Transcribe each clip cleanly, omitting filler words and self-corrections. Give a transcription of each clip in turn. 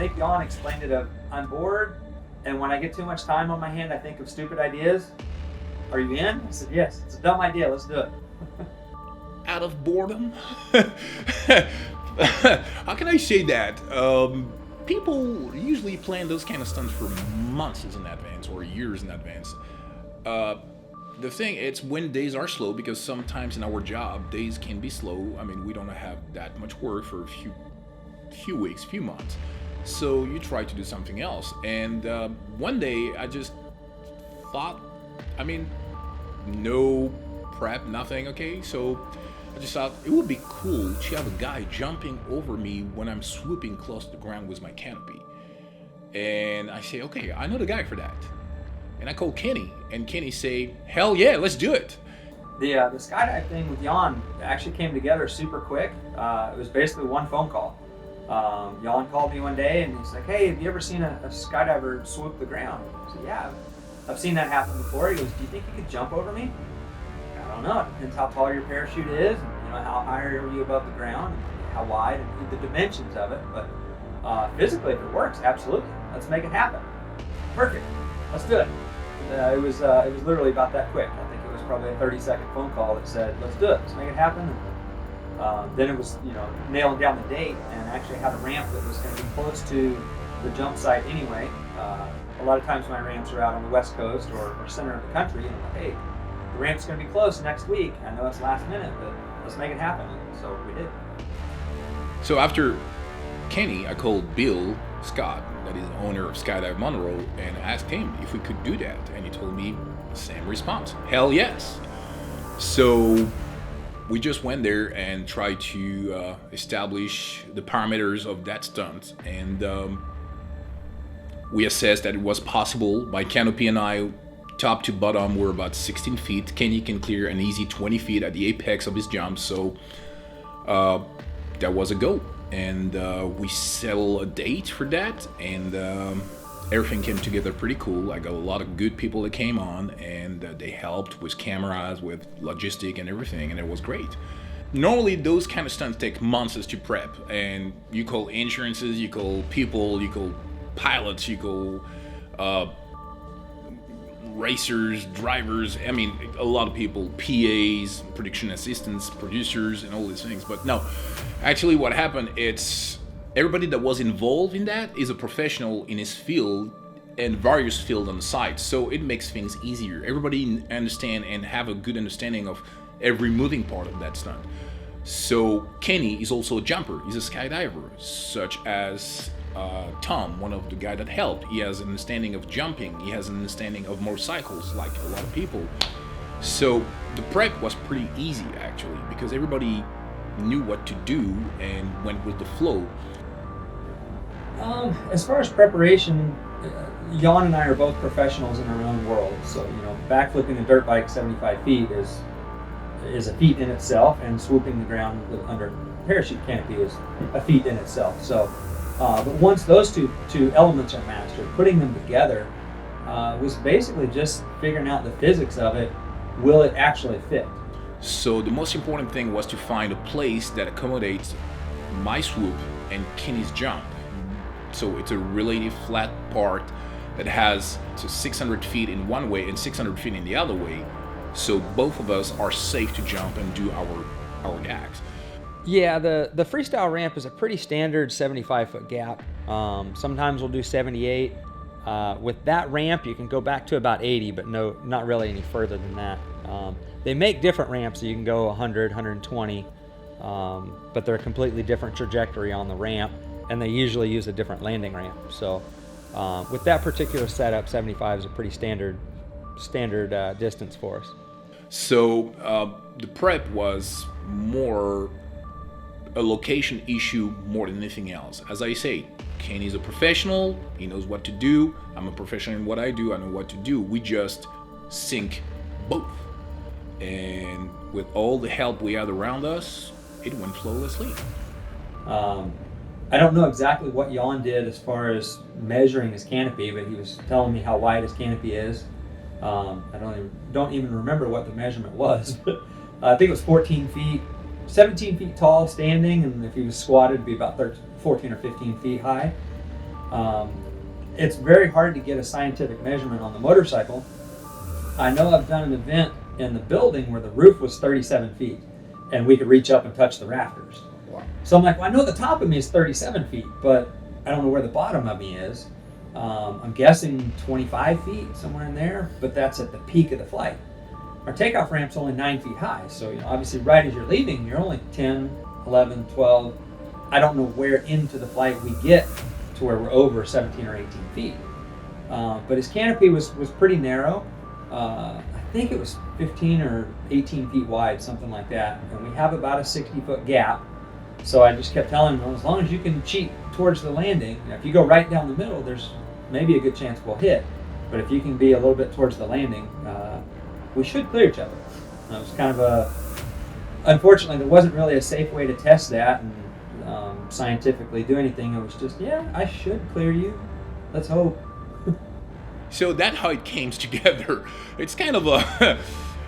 think Jan explained it of, I'm bored, and when I get too much time on my hand, I think of stupid ideas. Are you in? I said, yes. It's a dumb idea. Let's do it. Out of boredom? How can I say that? People usually plan those kind of stunts for months in advance or years in advance. The thing, it's when days are slow, because sometimes in our job, days can be slow. I mean, we don't have that much work for a few weeks, few months. So you try to do something else. And one day I just thought, I mean, no prep, nothing, okay? So I just thought it would be cool to have a guy jumping over me when I'm swooping close to the ground with my canopy. And I say, okay, I know the guy for that. And I call Kenny, and Kenny say, hell yeah, let's do it. The skydive thing with Jan actually came together super quick. It was basically one phone call. Jan called me one day and he's like, hey, have you ever seen a skydiver swoop the ground? I said, yeah, I've seen that happen before. He goes, do you think you could jump over me? I don't know. It depends how tall your parachute is, and how high are you above the ground, and how wide, and the dimensions of it. But physically, if it works, absolutely. Let's make it happen. Perfect. Let's do it. It was literally about that quick. I think it was probably a 30-second phone call that said, let's do it. Let's make it happen. And, then it was, nailing down the date, and actually had a ramp that was going to be close to the jump site anyway. A lot of times my ramps are out on the West Coast or center of the country, and I'm like, hey, the ramp's going to be close next week. I know it's last minute, but let's make it happen. So we did. So after Kenny, I called Bill Scott, that is the owner of Skydive Monroe, and asked him if we could do that. And he told me the same response. Hell yes. So we just went there and tried to establish the parameters of that stunt. And we assessed that it was possible. My canopy and I, top to bottom, were about 16 feet. Kenny can clear an easy 20 feet at the apex of his jump. So that was a go. And we settled a date for that, and everything came together pretty cool. I got a lot of good people that came on, and they helped with cameras, with logistic and everything, and it was great. Normally those kind of stunts take months to prep, and you call insurances, you call people, you call pilots, you call racers, drivers, I mean, a lot of people, PAs, production assistants, producers, and all these things. But no, actually what happened, it's everybody that was involved in that is a professional in his field and various fields on the side. So it makes things easier. Everybody understand and have a good understanding of every moving part of that stunt. So Kenny is also a jumper. He's a skydiver, such as Tom, one of the guys that helped. He has an understanding of jumping. He has an understanding of motorcycles, like a lot of people. So the prep was pretty easy, actually, because everybody knew what to do and went with the flow. As far as preparation, Jan and I are both professionals in our own world. So, backflipping a dirt bike 75 feet is a feat in itself, and swooping the ground under parachute canopy is a feat in itself. So, but once those two elements are mastered, putting them together was basically just figuring out the physics of it. Will it actually fit? So the most important thing was to find a place that accommodates my swoop and Kenny's jump. So it's a relatively flat part that has 600 feet in one way and 600 feet in the other way. So both of us are safe to jump and do our gags. Yeah, the freestyle ramp is a pretty standard 75-foot gap. Sometimes we'll do 78. With that ramp, you can go back to about 80, but no, not really any further than that. They make different ramps, so you can go 100, 120, but they're a completely different trajectory on the ramp, and they usually use a different landing ramp. So with that particular setup, 75 is a pretty standard distance for us. So the prep was more a location issue more than anything else. As I say, Kenny's a professional, he knows what to do. I'm a professional in what I do, I know what to do. We just sync both. And with all the help we had around us, it went flawlessly. I don't know exactly what Jan did as far as measuring his canopy, but he was telling me how wide his canopy is. I don't even remember what the measurement was, but I think it was 14 feet, 17 feet tall standing, and if he was squatted, it'd be about 14 or 15 feet high. It's very hard to get a scientific measurement on the motorcycle. I know I've done an event in the building where the roof was 37 feet and we could reach up and touch the rafters. Wow. So I'm like, well, I know the top of me is 37 feet, but I don't know where the bottom of me is. I'm guessing 25 feet, somewhere in there, but that's at the peak of the flight. Our takeoff ramp's only 9 feet high, so obviously right as you're leaving, you're only 10, 11, 12. I don't know where into the flight we get to where we're over 17 or 18 feet. But his canopy was pretty narrow. I think it was 15 or 18 feet wide, something like that. And we have about a 60-foot gap. So I just kept telling him, well, as long as you can cheat towards the landing, if you go right down the middle, there's maybe a good chance we'll hit. But if you can be a little bit towards the landing, we should clear each other. It was kind of unfortunately, there wasn't really a safe way to test that and scientifically do anything. It was just, yeah, I should clear you. Let's hope. So that's how it came together. It's kind of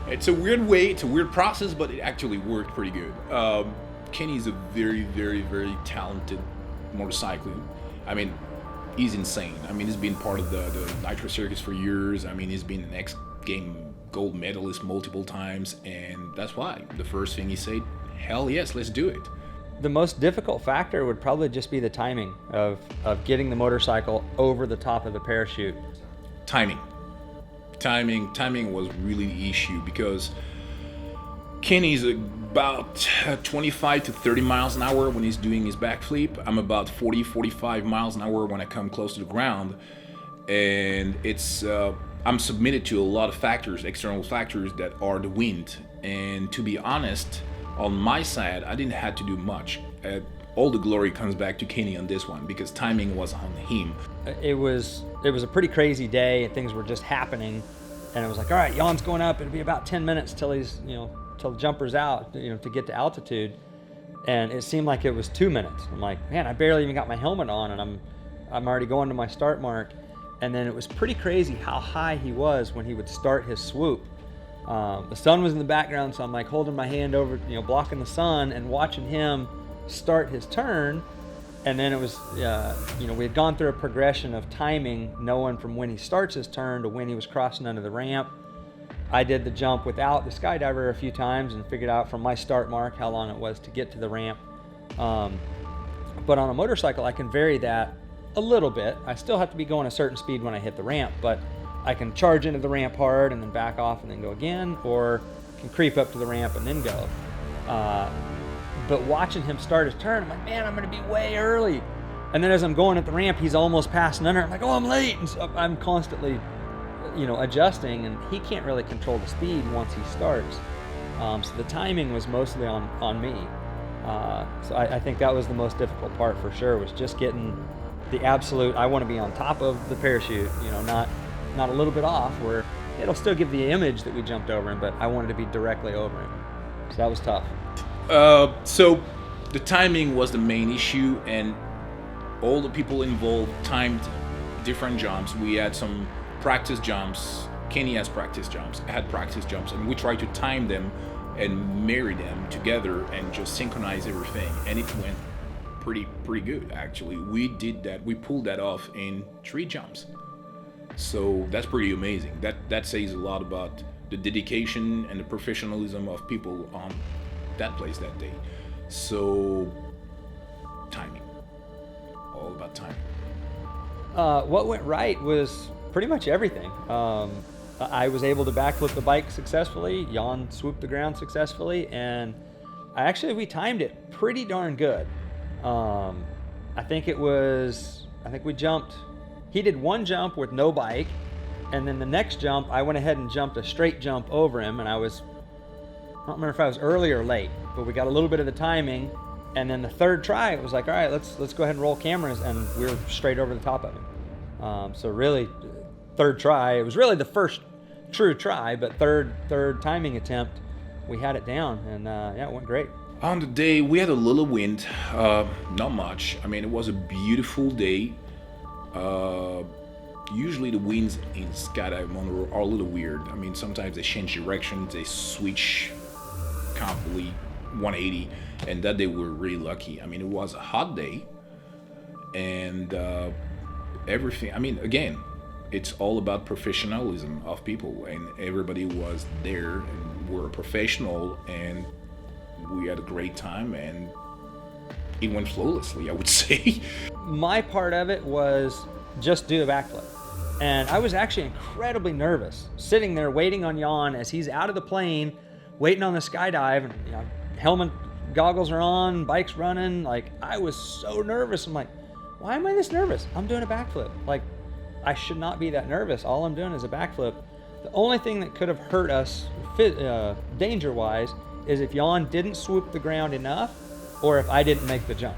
it's a weird way, it's a weird process, but it actually worked pretty good. Kenny's a very, very, very talented motorcyclist. I mean, he's insane. I mean, he's been part of the Nitro Circus for years. I mean, he's been an X-Game gold medalist multiple times, and that's why the first thing he said, hell yes, let's do it. The most difficult factor would probably just be the timing of getting the motorcycle over the top of the parachute. Timing was really the issue because Kenny's about 25 to 30 miles an hour when he's doing his backflip. I'm about 40-45 miles an hour when I come close to the ground, and it's I'm submitted to a lot of factors, external factors that are the wind. And to be honest, on my side, I didn't have to do much. All the glory comes back to Kenny on this one because timing was on him. It was a pretty crazy day and things were just happening, and it was like, all right, Jan's going up. It'll be about 10 minutes till he's, till the jumper's out, to get to altitude. And it seemed like it was 2 minutes. I'm like, man, I barely even got my helmet on, and I'm already going to my start mark. And then it was pretty crazy how high he was when he would start his swoop. The sun was in the background, so I'm like holding my hand over, blocking the sun and watching him start his turn. And then it was, we had gone through a progression of timing, knowing from when he starts his turn to when he was crossing under the ramp. I did the jump without the Skydiver a few times and figured out from my start mark how long it was to get to the ramp. But on a motorcycle, I can vary that a little bit. I still have to be going a certain speed when I hit the ramp, but I can charge into the ramp hard and then back off and then go again, or can creep up to the ramp and then go. But watching him start his turn, I'm like, man, I'm going to be way early. And then as I'm going at the ramp, he's almost passing under. I'm like, oh, I'm late. And so I'm constantly, adjusting, and he can't really control the speed once he starts. So the timing was mostly on me. So I think that was the most difficult part for sure, was just getting the absolute, I want to be on top of the parachute, not a little bit off where it'll still give the image that we jumped over him, but I wanted to be directly over him. So that was tough. So the timing was the main issue, and all the people involved timed different jumps. We had some practice jumps. Kenny has practice jumps. I had practice jumps, and we tried to time them and marry them together and just synchronize everything, and it went pretty good actually. We did that. We pulled that off in 3 jumps. So that's pretty amazing. That says a lot about the dedication and the professionalism of people on that place that day. So timing, all about timing. What went right was pretty much everything. I was able to backflip the bike successfully. Jan swooped the ground successfully, and we timed it pretty darn good. I think we jumped. He did one jump with no bike, and then the next jump, I went ahead and jumped a straight jump over him, and I don't remember if I was early or late, but we got a little bit of the timing, and then the third try, it was like, all right, let's go ahead and roll cameras, and we were straight over the top of him. So really, third try, it was really the first true try, but third timing attempt, we had it down, and it went great. On the day, we had a little wind, not much. I mean, it was a beautiful day. Usually the winds in Skydive Monroe are a little weird. I mean, sometimes they change direction, they switch completely 180, and that day we were really lucky. I mean, it was a hot day, and everything. I mean, again, it's all about professionalism of people, and everybody was there, and we're professional, and we had a great time, and it went flawlessly, I would say. My part of it was just do a backflip. And I was actually incredibly nervous, sitting there waiting on Jan as he's out of the plane, waiting on the skydive, and helmet, goggles are on, bike's running. Like, I was so nervous. I'm like, why am I this nervous? I'm doing a backflip. Like, I should not be that nervous. All I'm doing is a backflip. The only thing that could have hurt us danger-wise is if Jan didn't swoop the ground enough, or if I didn't make the jump.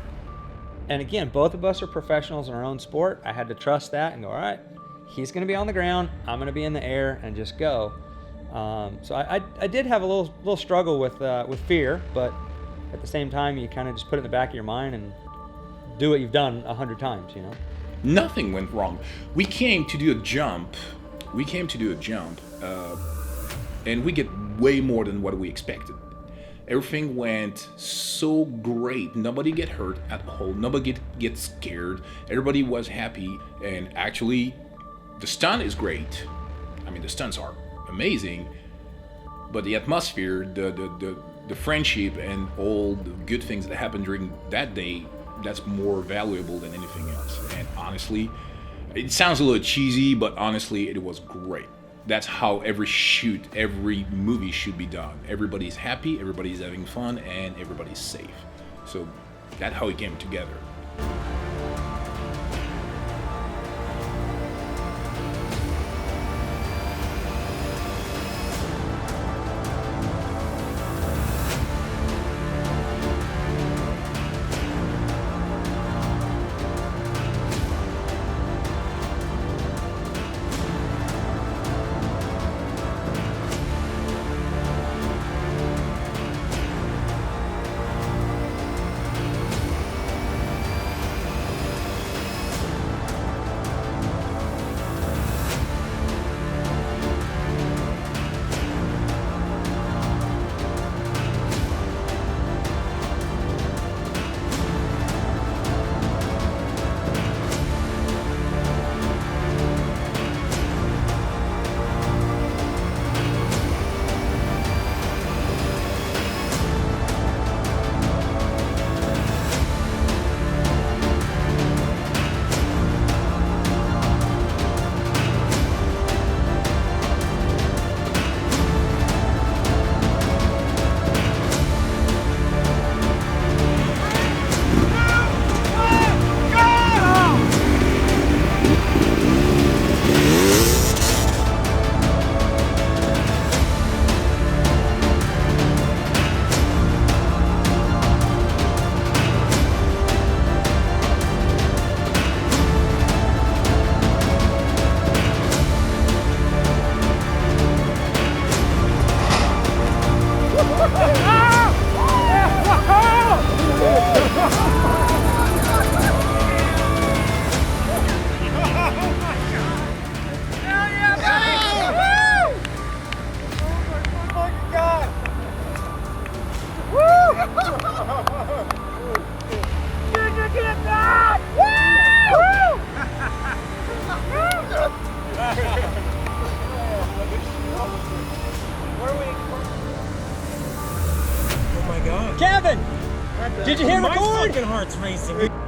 And again, both of us are professionals in our own sport. I had to trust that and go, all right, he's going to be on the ground, I'm going to be in the air, and just go. So I did have a little struggle with fear, but at the same time, you kind of just put it in the back of your mind and do what you've done 100 times, Nothing went wrong. We came to do a jump, and we get way more than what we expected. Everything went so great. Nobody get hurt at all. Nobody get scared. Everybody was happy, and actually, the stunt is great. I mean, the stunts are amazing, but the atmosphere, the friendship, and all the good things that happened during that day, that's more valuable than anything else. And honestly, it sounds a little cheesy, but honestly, it was great. That's how every movie should be done. Everybody's happy, everybody's having fun, and everybody's safe. So that's how it came together. Kevin, did you hear my record? fucking heart's racing.